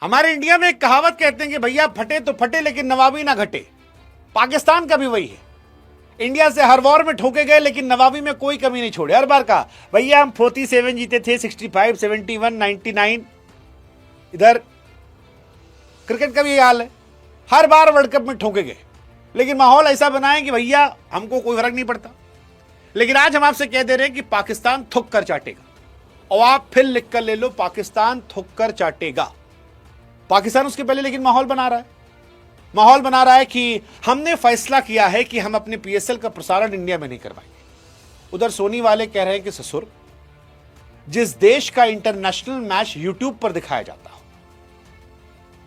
हमारे इंडिया में एक कहावत कहते हैं कि भैया फटे तो फटे लेकिन नवाबी ना घटे। पाकिस्तान का भी वही है। इंडिया से हर वॉर में ठोके गए लेकिन नवाबी में कोई कमी नहीं छोड़े। हर बार कहा भैया हम 47 जीते थे, 65, 71, 99। इधर क्रिकेट का भी हाल है, हर बार वर्ल्ड कप में ठोके गए लेकिन माहौल ऐसा बनाए कि भैया हमको कोई फर्क नहीं पड़ता। लेकिन आज हम आपसे कह दे रहे हैं कि पाकिस्तान थुक कर चाटेगा। और आप फिर लिख कर ले लो, पाकिस्तान थुक कर चाटेगा। पाकिस्तान उसके पहले लेकिन माहौल बना रहा है कि हमने फैसला किया है कि हम अपने पीएसएल का प्रसारण इंडिया में नहीं करवाएंगे। उधर सोनी वाले कह रहे हैं कि ससुर, जिस देश का इंटरनेशनल मैच यूट्यूब पर दिखाया जाता हो,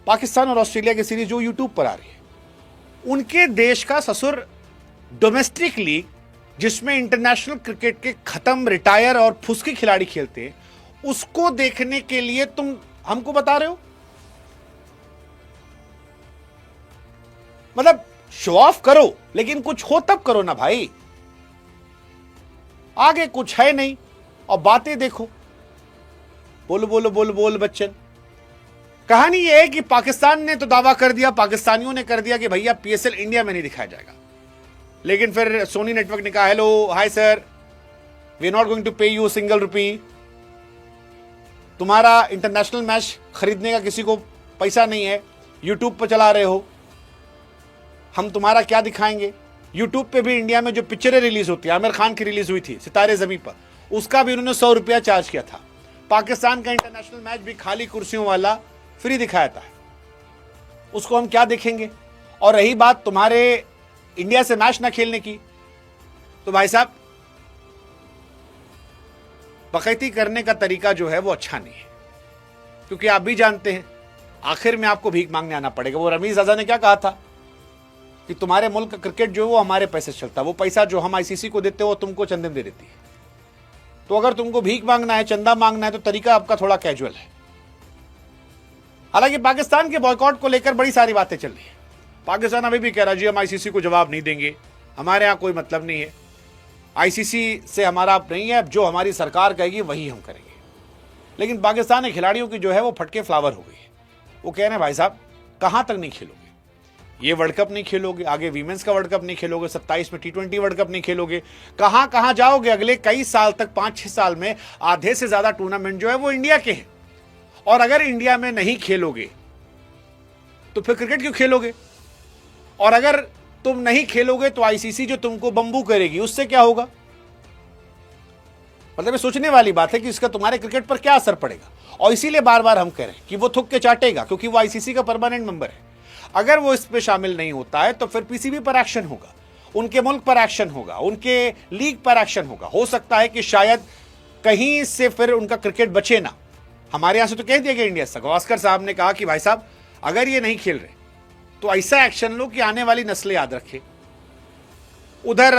पाकिस्तान और ऑस्ट्रेलिया की सीरीज जो यूट्यूब पर आ रही है, उनके देश का ससुर डोमेस्टिक लीग जिसमें इंटरनेशनल क्रिकेट के खत्म, रिटायर और फुसके खिलाड़ी खेलते हैं, उसको देखने के लिए तुम हमको बता रहे हो। मतलब शो ऑफ करो लेकिन कुछ हो तब करो ना भाई। आगे कुछ है नहीं और बातें देखो। बोलो बोलो बोलो बोल बच्चन। कहानी यह है कि पाकिस्तान ने तो दावा कर दिया, पाकिस्तानियों ने कर दिया कि भैया पीएसएल इंडिया में नहीं दिखाया जाएगा। लेकिन फिर सोनी नेटवर्क ने कहा, hello hi sir, we are not going to pay you single rupee. तुम्हारा इंटरनेशनल मैच खरीदने का किसी को पैसा नहीं है, यूट्यूब पर चला रहे हो, हम तुम्हारा क्या दिखाएंगे। यूट्यूब पे भी इंडिया में जो पिक्चरें रिलीज होती है, आमिर खान की रिलीज हुई थी सितारे जमीन पर, उसका भी उन्होंने 100 रुपया चार्ज किया था। पाकिस्तान का इंटरनेशनल मैच भी खाली कुर्सियों वाला फ्री दिखाया था, उसको हम क्या देखेंगे। और रही बात तुम्हारे इंडिया से मैच ना खेलने की, तो भाई साहब बकैती करने का तरीका जो है वो अच्छा नहीं है, क्योंकि आप भी जानते हैं आखिर में आपको भीख मांगने आना पड़ेगा। वो रमीज आजा ने क्या कहा था कि तुम्हारे मुल्क का क्रिकेट जो है वो हमारे पैसे से चलता है, वो पैसा जो हम आईसीसी को देते हो तुमको चंदे में दे देती है। तो अगर तुमको भीख मांगना है, चंदा मांगना है, तो तरीका आपका थोड़ा कैजुअल है। हालांकि पाकिस्तान के बॉयकॉट को लेकर बड़ी सारी बातें चल रही है। पाकिस्तान अभी भी कह रहा है जी हम आईसीसी को जवाब नहीं देंगे, हमारे यहाँ कोई मतलब नहीं है, आईसीसी से हमारा नहीं है, जो हमारी सरकार कहेगी वही हम करेंगे। लेकिन पाकिस्तान के खिलाड़ियों की जो है वो फटके फ्लावर हो गई है। वो कह रहे हैं भाई साहब कहाँ तक नहीं खेलोगे, ये वर्ल्ड कप नहीं खेलोगे, आगे वीमेंस का वर्ल्ड कप नहीं खेलोगे, 27 में T20 वर्ल्ड कप नहीं खेलोगे, कहाँ कहाँ जाओगे अगले कई साल तक। 5-6 साल में आधे से ज्यादा टूर्नामेंट जो है वो इंडिया के हैं। और अगर इंडिया में नहीं खेलोगे तो फिर क्रिकेट क्यों खेलोगे। और अगर तुम नहीं खेलोगे तो आईसीसी जो तुमको बंबू करेगी, उससे क्या होगा। मतलब ये सोचने वाली बात है कि इसका तुम्हारे क्रिकेट पर क्या असर पड़ेगा। और इसीलिए बार बार हम कह रहे हैं कि वो थुक के चाटेगा, क्योंकि वो आईसीसी का परमानेंट मेंबर है। अगर वो इस पे शामिल नहीं होता है तो फिर पीसीबी पर एक्शन होगा, उनके मुल्क पर एक्शन होगा, उनके लीग पर एक्शन होगा। हो सकता है कि शायद कहीं से फिर उनका क्रिकेट बचे ना। हमारे यहां से तो कह दिया गया इंडिया से, गवास्कर साहब ने कहा कि भाई साहब अगर ये नहीं खेल रहे तो ऐसा एक्शन लो कि आने वाली नस्लें याद रखें। उधर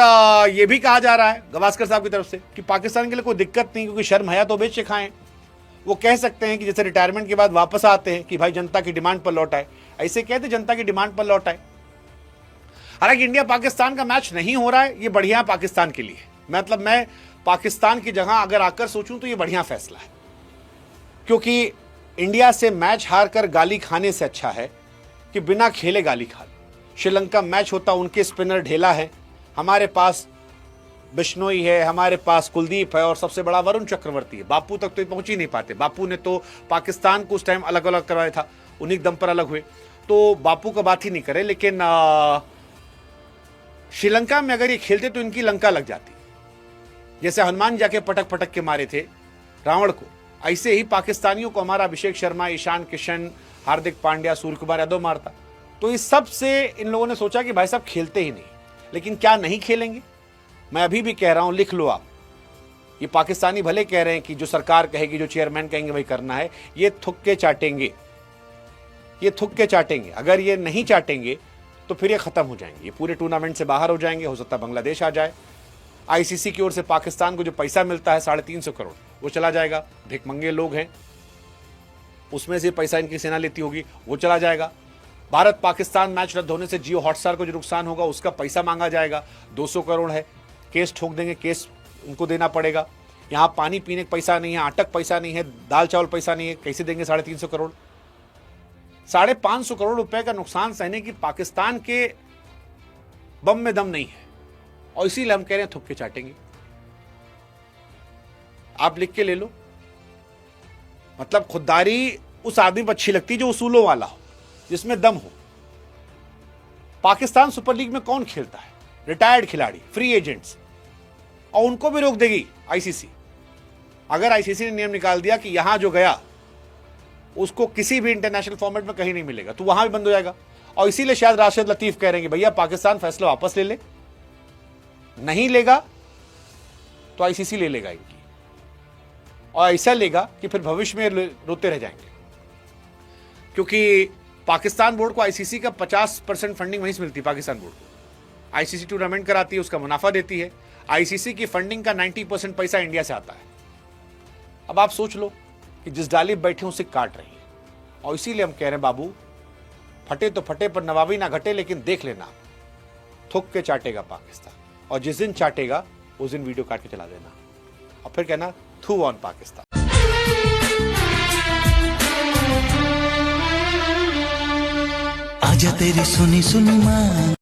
ये भी कहा जा रहा है गवास्कर साहब की तरफ से कि पाकिस्तान के लिए कोई दिक्कत नहीं, क्योंकि शर्म हया तो बेच के खाएं। वो कह सकते हैं कि जैसे रिटायरमेंट के बाद वापस आते हैं कि भाई जनता की डिमांड पर लौट आए, ऐसे कहते जनता की डिमांड पर लौट आए। हालांकि इंडिया पाकिस्तान का मैच नहीं हो रहा है, ये बढ़िया पाकिस्तान के लिए। मतलब मैं पाकिस्तान की जगह अगर आकर सोचूं तो ये बढ़िया फैसला है, क्योंकि इंडिया से मैच हार कर गाली खाने से अच्छा है कि बिना खेले गाली खा लो। श्रीलंका मैच होता, उनके स्पिनर ढेला है, हमारे पास बिश्नोई है, हमारे पास कुलदीप है, और सबसे बड़ा वरुण चक्रवर्ती है। बापू तक तो पहुंच ही नहीं पाते। बापू ने तो पाकिस्तान को उस टाइम अलग अलग करवाया था, उन्हीं दम पर अलग हुए, तो बापू का बात ही नहीं करे। लेकिन श्रीलंका में अगर ये खेलते तो इनकी लंका लग जाती। जैसे हनुमान जाके पटक पटक के मारे थे रावण को, ऐसे ही पाकिस्तानियों को हमारा अभिषेक शर्मा, ईशान किशन, हार्दिक पांड्या, सूर्य कुमार यादव मारता। तो इस सब से इन लोगों ने सोचा कि भाई साहब खेलते ही नहीं। लेकिन क्या नहीं खेलेंगे? मैं अभी भी कह रहा हूं, लिख लो आप। ये पाकिस्तानी भले कह रहे हैं कि जो सरकार कहेगी, जो चेयरमैन कहेंगे वही करना है। ये थुक के चाटेंगे, ये थुक के चाटेंगे। अगर ये नहीं चाटेंगे तो फिर ये खत्म हो जाएंगे, ये पूरे टूर्नामेंट से बाहर हो जाएंगे। हो सकता है बांग्लादेश आ जाए। आईसीसी की ओर से पाकिस्तान को जो पैसा मिलता है 350 करोड़, वो चला जाएगा। भिखमंगे लोग हैं, उसमें से पैसा इनकी सेना लेती होगी, वो चला जाएगा। भारत पाकिस्तान मैच रद्द होने से जियो हॉटस्टार को जो नुकसान होगा उसका पैसा मांगा जाएगा, 200 करोड़ है। केस ठोक देंगे, केस उनको देना पड़ेगा। यहाँ पानी पीने का पैसा नहीं है, आटक पैसा नहीं है, दाल चावल पैसा नहीं है, कैसे देंगे 350 करोड़। 550 करोड़ रुपए का नुकसान सहने की पाकिस्तान के बम में दम नहीं है, और इसीलिए हम कह रहे हैं थुक्के चाटेंगे। आप लिख के ले लो। मतलब खुददारी उस आदमी पर अच्छी लगती है जो उसूलों वाला हो, जिसमें दम हो। पाकिस्तान सुपर लीग में कौन खेलता है? रिटायर्ड खिलाड़ी, फ्री एजेंट्स, और उनको भी रोक देगी आईसीसी। अगर आईसीसी ने नियम निकाल दिया कि यहां जो गया उसको किसी भी इंटरनेशनल फॉर्मेट में कहीं नहीं मिलेगा, तो वहां भी बंद हो जाएगा। और इसीलिए शायद राशिद लतीफ कह रहे हैं कि भैया पाकिस्तान फैसला वापस ले ले, नहीं लेगा तो आईसीसी ले लेगा इनकी, और ऐसा लेगा कि फिर भविष्य में रोते रह जाएंगे। क्योंकि पाकिस्तान बोर्ड को आईसीसी का 50% फंडिंग वहीं से मिलती है। पाकिस्तान बोर्ड को आईसीसी टूर्नामेंट कराती है, उसका मुनाफा देती है। आईसीसी की फंडिंग का 90% पैसा इंडिया से आता है। अब आप सोच लो कि जिस डाली बैठे उसे काट रही है, और इसीलिए हम कह रहे हैं बाबू, फटे तो फटे पर नवाबी ना घटे, लेकिन देख लेना थुक के चाटेगा पाकिस्तान, और जिस दिन चाटेगा उस दिन वीडियो काट के चला देना, और फिर कहना थू ऑन पाकिस्तान। आजा तेरी सुनी सुनी माँ